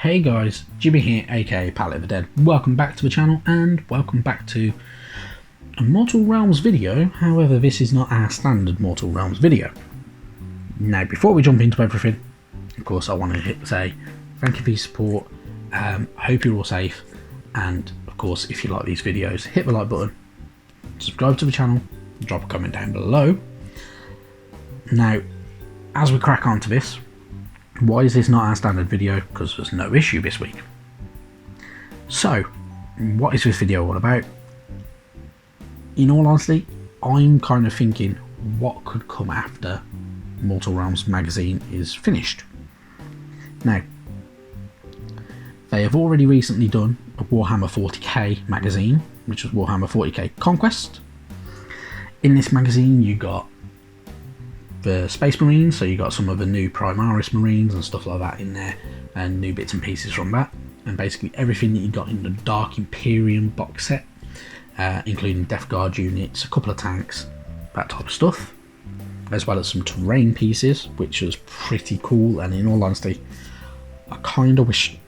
Hey guys, Jimmy here, aka Palette of the Dead. Welcome back to the channel and welcome back to a Mortal Realms video. However, this is not our standard Mortal Realms video. Now, before we jump into everything, of course I want to say thank you for your support. Hope you're all safe, and of course if you like these videos, hit the like button, subscribe to the channel, drop a comment down below. Now, as we crack on to this, why is this not our standard video? Because there's no issue this week. So, what is this video all about? In all honesty, I'm kind of thinking what could come after Mortal Realms magazine is finished. Now, they have already recently done a Warhammer 40k magazine, which was Warhammer 40k Conquest. In this magazine you got the Space Marines, so you got some of the new Primaris Marines and stuff like that in there, and new bits and pieces from that, and basically everything that you got in the Dark Imperium box set, including Death Guard units, a couple of tanks, that type of stuff, as well as some terrain pieces, which was pretty cool. And in all honesty, I kind of wish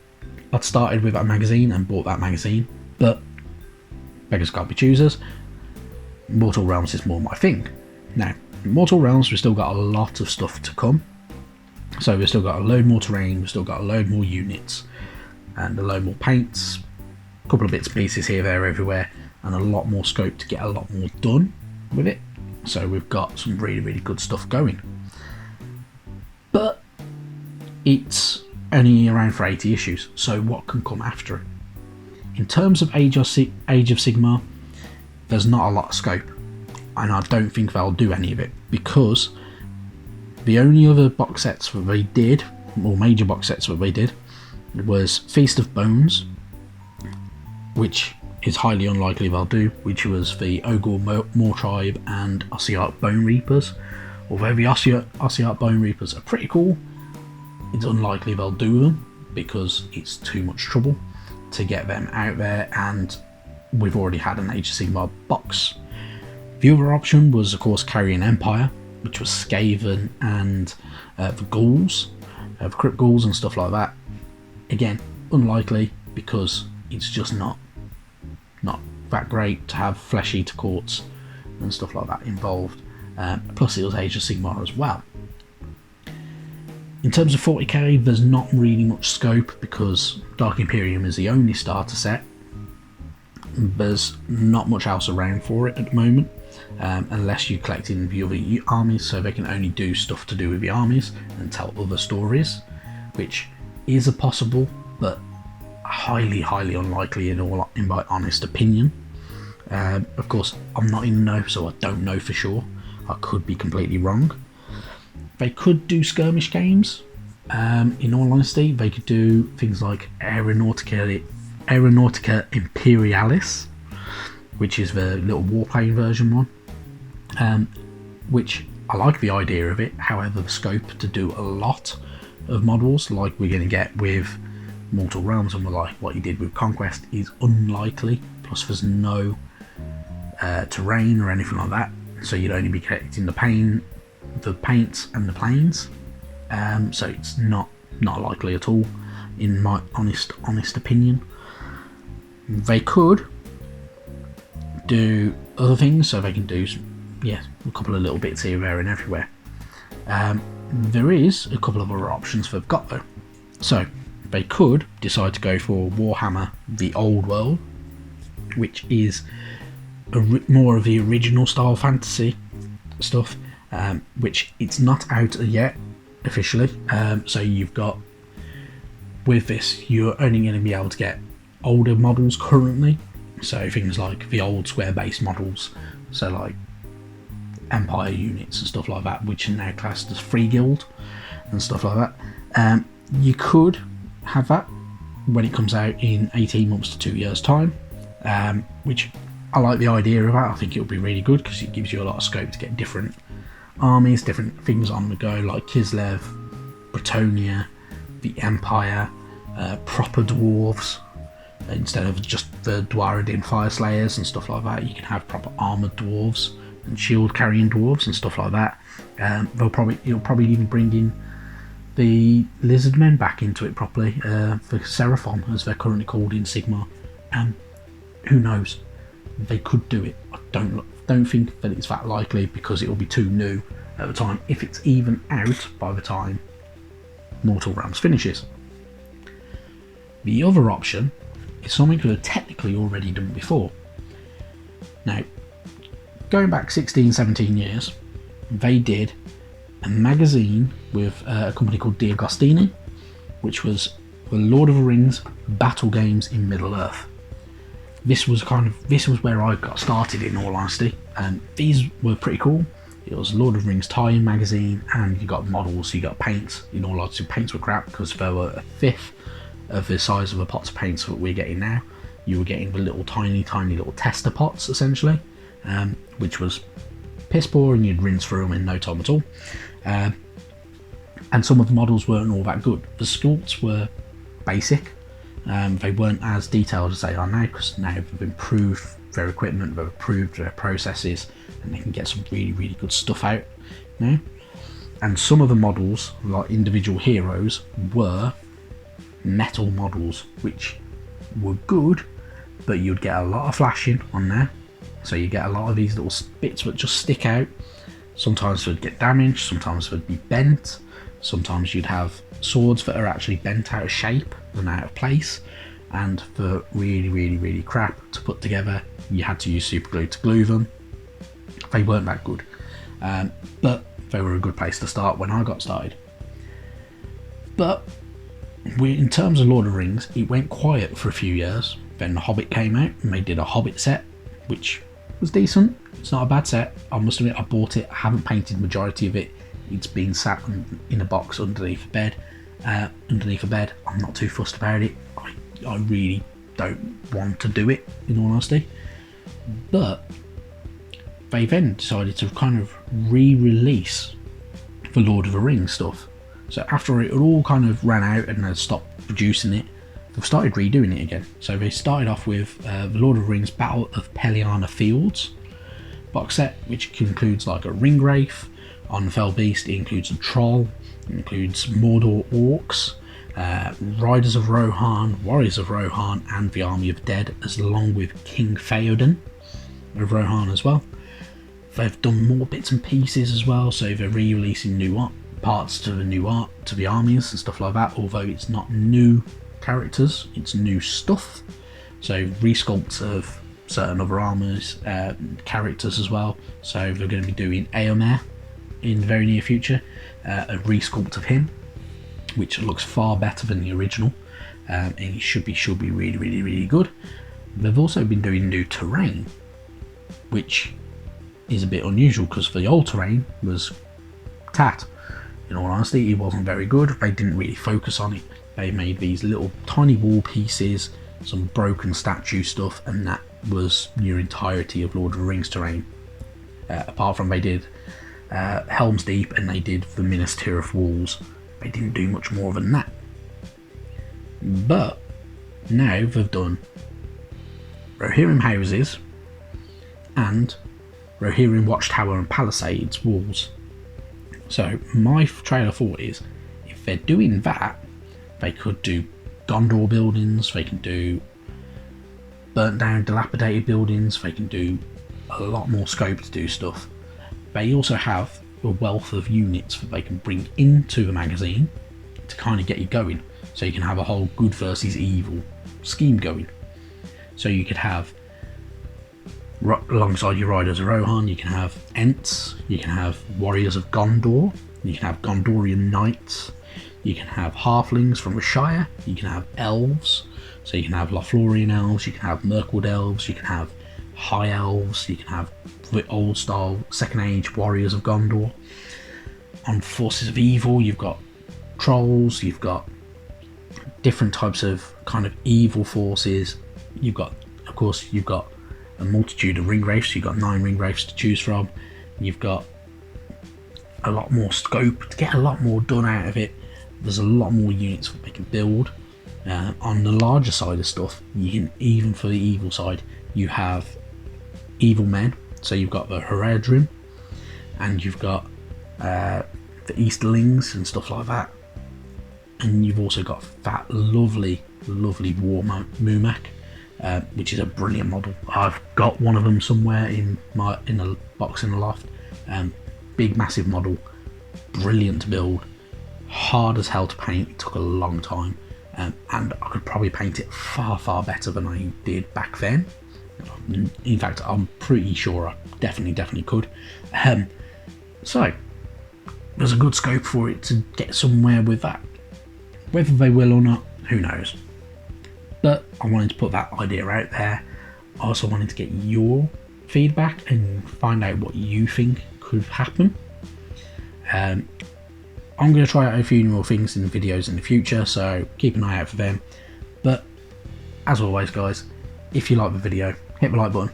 I'd started with that magazine and bought that magazine, but beggars can't be choosers. Mortal Realms is more my thing. Now, in Mortal Realms, we've still got a lot of stuff to come. So we've still got a load more terrain, we've still got a load more units, and a load more paints, a couple of bits and pieces here, there, everywhere, and a lot more scope to get a lot more done with it. So we've got some really, really good stuff going. But it's only around for 80 issues, so what can come after it? In terms of Age of Sigmar, there's not a lot of scope, and I don't think they'll do any of it, because the only other box sets that they did, or major box sets that they did, was Feast of Bones, which is highly unlikely they'll do, which was the Ogor Moor Tribe and Ossiarch Bone Reapers. Although the Ossiarch Bone Reapers are pretty cool, it's unlikely they'll do them because it's too much trouble to get them out there, and we've already had an Age of Sigmar box. The other option was, of course, Carrion Empire, which was Skaven and the Ghouls, the Crypt Ghouls and stuff like that. Again, unlikely because it's just not that great to have Flesh Eater Courts and stuff like that involved. Plus, it was Age of Sigmar as well. In terms of 40k, there's not really much scope because Dark Imperium is the only starter set. There's not much else around for it at the moment, unless you're collecting the other armies, so they can only do stuff to do with the armies and tell other stories, which is a possible, but highly, highly unlikely in my honest opinion. Of course, I'm not in the know, so I don't know for sure. I could be completely wrong. They could do skirmish games. In all honesty, they could do things like Aeronautica Imperialis, which is the little warplane version one, which I like the idea of it. However, the scope to do a lot of models like we're going to get with Mortal Realms and like what you did with Conquest is unlikely. Plus, there's no terrain or anything like that, so you'd only be collecting the paints and the planes. So it's not likely at all, in my honest opinion. They could do other things, so they can do a couple of little bits here, there and everywhere. There is a couple of other options they've got though. So they could decide to go for Warhammer The Old World, which is more of the original style fantasy stuff, which it's not out yet officially. So you've got, with this, you're only going to be able to get older models currently, so things like the old square base models, so like Empire units and stuff like that, which are now classed as free guild and stuff like that. You could have that when it comes out in 18 months to 2 years time, which I like the idea of that. I think it would be really good because it gives you a lot of scope to get different armies, different things on the go, like Kislev, Bretonnia, the Empire, proper dwarves, instead of just the Dwaradin Fire Slayers and stuff like that. You can have proper armoured dwarves and shield carrying dwarves and stuff like that. It'll probably even bring in the lizard men back into it properly for Seraphon, as they're currently called in Sigmar. Who knows? They could do it. I don't think that it's that likely, because it will be too new at the time, if it's even out by the time Mortal Realms finishes. The other option is something we have technically already done before. Now, going back 16-17 years, they did a magazine with a company called D'Agostini, which was the Lord of the Rings battle games in Middle Earth. This was where I got started, in all honesty, and these were pretty cool. It was Lord of the Rings tie-in magazine, and you got models, you got paints. In all honesty, paints were crap, because they were a fifth of the size of the pots of paints that we're getting now. You were getting the little tiny little tester pots, essentially, which was piss poor, and you'd rinse through them in no time at all. And some of the models weren't all that good. The sculpts were basic. They weren't as detailed as they are now, because now they've improved their equipment, they've improved their processes, and they can get some really good stuff out now. And some of the models, like individual heroes, were metal models, which were good, but you'd get a lot of flashing on there. So you get a lot of these little bits that just stick out. Sometimes they'd get damaged, sometimes they'd be bent, sometimes you'd have swords that are actually bent out of shape and out of place, and for really crap to put together, you had to use super glue to glue them. They weren't that good, but they were a good place to start when I got started. But in terms of Lord of the Rings, it went quiet for a few years. Then The Hobbit came out, and they did a Hobbit set, which was decent. It's not a bad set. I must admit, I bought it. I haven't painted the majority of it. It's been sat in a box underneath a bed. I'm not too fussed about it. I really don't want to do it, in all honesty. But they then decided to kind of re-release the Lord of the Rings stuff. So after it all kind of ran out and they stopped producing it, they've started redoing it again. So they started off with the Lord of the Rings Battle of Pelennor Fields box set, which includes like a Ringwraith on the Fell Beast. It includes a Troll, it includes Mordor Orcs, Riders of Rohan, Warriors of Rohan, and the Army of the Dead, as along with King Theoden of Rohan as well. They've done more bits and pieces as well, so they're re-releasing new parts to the new art, to the armies and stuff like that, although it's not new characters, it's new stuff. So resculpts of certain other armors, characters as well. So they're going to be doing Eomer in the very near future, a resculpt of him, which looks far better than the original, and it should be really good. They've also been doing new terrain, which is a bit unusual, because the old terrain was tat. In all honesty, it wasn't very good. They didn't really focus on it. They made these little tiny wall pieces, some broken statue stuff, and that was your entirety of Lord of the Rings terrain. Apart from they did Helm's Deep and they did the Minas Tirith walls. They didn't do much more than that. But now they've done Rohirrim houses and Rohirrim Watchtower and Palisades walls. So my trailer thought is, if they're doing that, they could do Gondor buildings, they can do burnt down dilapidated buildings, they can do a lot more scope to do stuff. They also have a wealth of units that they can bring into the magazine to kind of get you going, so you can have a whole good versus evil scheme going. So you could have, alongside your Riders of Rohan, you can have Ents, you can have Warriors of Gondor, you can have Gondorian Knights, you can have Halflings from the Shire, you can have Elves, so you can have Lothlorien Elves, you can have Mirkwood Elves, you can have High Elves, you can have the old style Second Age Warriors of Gondor. On Forces of Evil, you've got Trolls, you've got different types of kind of evil forces. You've got, of course, you've got a multitude of Ringwraiths. You've got 9 Ringwraiths to choose from. You've got a lot more scope to get a lot more done out of it. There's a lot more units that they can build. On the larger side of stuff, you can, even for the evil side, you have evil men. So you've got the Haradrim, and you've got the Easterlings and stuff like that. and you've also got that lovely War Mumak, which is a brilliant model. I've got one of them somewhere in a box in the loft. Big massive model, brilliant to build, hard as hell to paint. It took a long time, and I could probably paint it far better than I did back then. In fact, I'm pretty sure I definitely could. So there's a good scope for it to get somewhere with that. Whether they will or not, who knows. But I wanted to put that idea out there. I also wanted to get your feedback and find out what you think could happen. I'm going to try out a few more things in videos in the future, so keep an eye out for them. But as always, guys, if you like the video, hit the like button,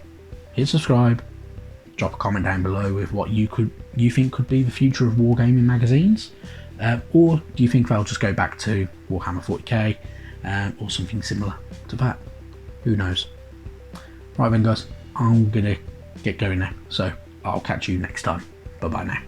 hit subscribe, drop a comment down below with what you think could be the future of wargaming magazines, or do you think they'll just go back to Warhammer 40k or something similar to that? Who knows? Right then, guys, I'm gonna get going now, so I'll catch you next time. Bye bye now.